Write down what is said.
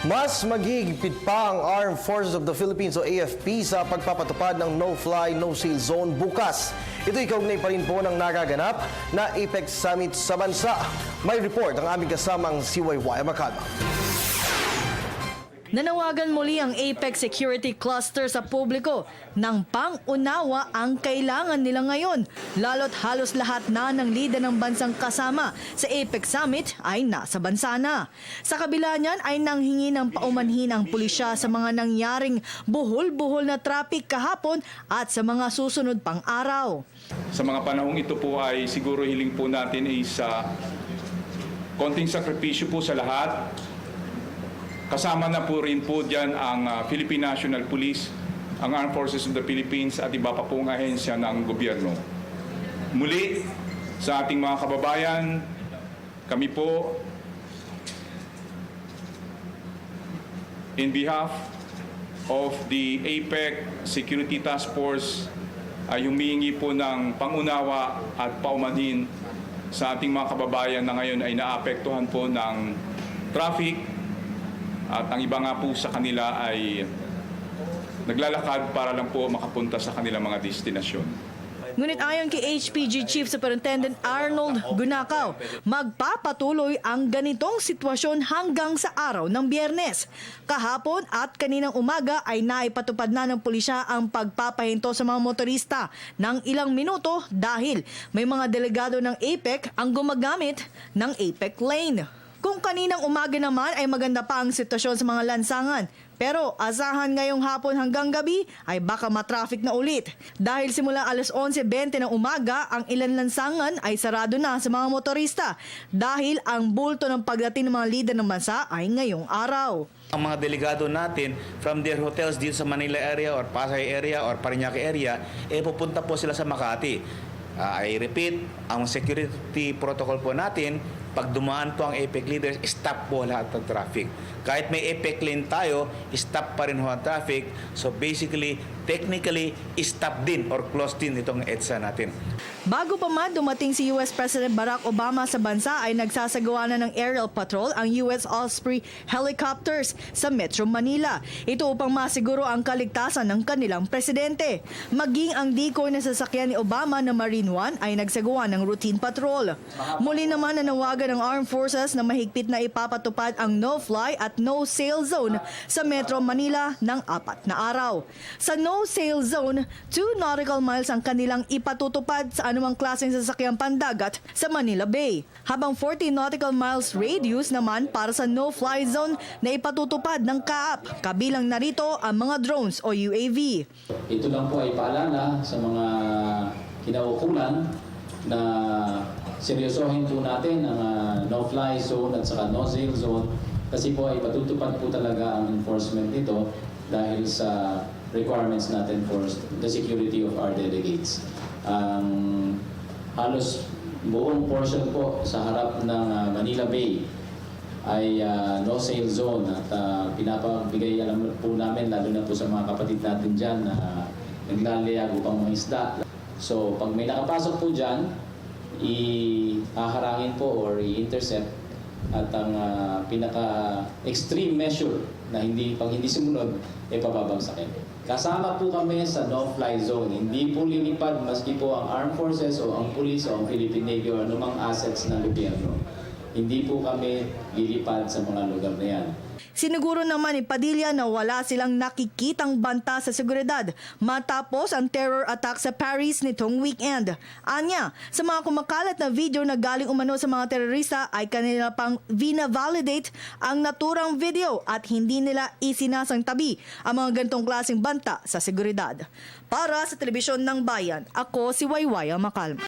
Mas maghihigpit pa ang Armed Forces of the Philippines o AFP sa pagpapatupad ng no-fly, no-sail zone bukas. Ito'y kaugnay pa rin po ng nagaganap na APEC Summit sa bansa. May report ang aming kasamang si Wayway Macalma. Nanawagan muli ang APEC Security Cluster sa publiko ng pang-unawa ang kailangan nila ngayon. Lalo't halos lahat na ng lider ng bansang kasama sa APEC Summit ay nasa bansa na. Sa kabila niyan ay nanghingi ng paumanhin ang pulisya sa mga nangyaring buhol-buhol na traffic kahapon at sa mga susunod pang araw. Sa mga panahong ito po ay siguro hiling po natin ay sa konting sakripisyo po sa lahat. Kasama na po rin po dyan ang Philippine National Police, ang Armed Forces of the Philippines at iba pa pong ahensya ng gobyerno. Muli, sa ating mga kababayan, kami po, in behalf of the APEC Security Task Force, ay humihingi po ng pangunawa at paumanhin sa ating mga kababayan na ngayon ay naapektuhan po ng traffic. At ang iba nga po sa kanila ay naglalakad para lang po makapunta sa kanilang mga destinasyon. Ngunit ayon kay HPG Chief Superintendent Arnold Gunakaw, magpapatuloy ang ganitong sitwasyon hanggang sa araw ng Biyernes. Kahapon at kaninang umaga ay naipatupad na ng pulisya ang pagpapahinto sa mga motorista ng ilang minuto dahil may mga delegado ng APEC ang gumagamit ng APEC lane. Kung kaninang umaga naman ay maganda pa ang sitwasyon sa mga lansangan. Pero asahan ngayong hapon hanggang gabi ay baka matraffic na ulit. Dahil simula alas 11:20 ng umaga, ang ilan lansangan ay sarado na sa mga motorista. Dahil ang bulto ng pagdating ng mga lider ng bansa ay ngayong araw. Ang mga delegado natin from their hotels dito sa Manila area or Pasay area or Parañaque area, pupunta po sila sa Makati. I repeat, ang security protocol po natin, pag dumaan po ang APEC leaders, stop po lahat ng traffic. Kahit may APEC lane tayo, stop pa rin ho ang traffic. So basically, technically, stop din or close din itong EDSA natin. Bago pa man dumating si US President Barack Obama sa bansa ay nagsasagawa na ng aerial patrol ang US Osprey helicopters sa Metro Manila. Ito upang masiguro ang kaligtasan ng kanilang presidente. Maging ang decoy na sasakyan ni Obama na Marine One ay nagsagawa ng routine patrol. Muli naman nanawagan ng Armed Forces na mahigpit na ipapatupad ang no-fly at no-sail zone sa Metro Manila ng 4 na araw. Sa no-sail zone, 2 nautical miles ang kanilang ipatutupad sa anumang klaseng sasakyang pandagat sa Manila Bay. Habang 40 nautical miles radius naman para sa no-fly zone na ipatutupad ng CAAP. Kabilang narito ang mga drones o UAV. Ito lang po ay paalala sa mga kinaukulan na seryosohin po natin ang no-fly zone at saka no-sail zone kasi po ay patutupad po talaga ang enforcement nito dahil sa requirements natin for the security of our delegates. Halos buong portion po sa harap ng Manila Bay ay no-sail zone at pinapabigay alam po namin lalo na po sa mga kapatid natin dyan na naglalayag upang mga isda. So pag may nakapasok po dyan, ihaharangin po or i-intercept at ang pinaka-extreme measure na pag hindi sumunod, pababagsakin. Kasama po kami sa no-fly zone. Hindi po lilipad maski po ang Armed Forces o ang Police o ang Philippine Navy o anumang assets ng gobyerno. Hindi po kami lilipad sa mga lugar na yan. Siniguro naman ni Padilla na wala silang nakikitang banta sa seguridad matapos ang terror attack sa Paris nitong weekend. Anya, sa mga kumakalat na video na galing umano sa mga terorista ay kanila pang vina-validate ang naturang video at hindi nila isinasangtabi ang mga ganitong klaseng banta sa seguridad. Para sa Telebisyon ng Bayan, ako si Wayway Macalma.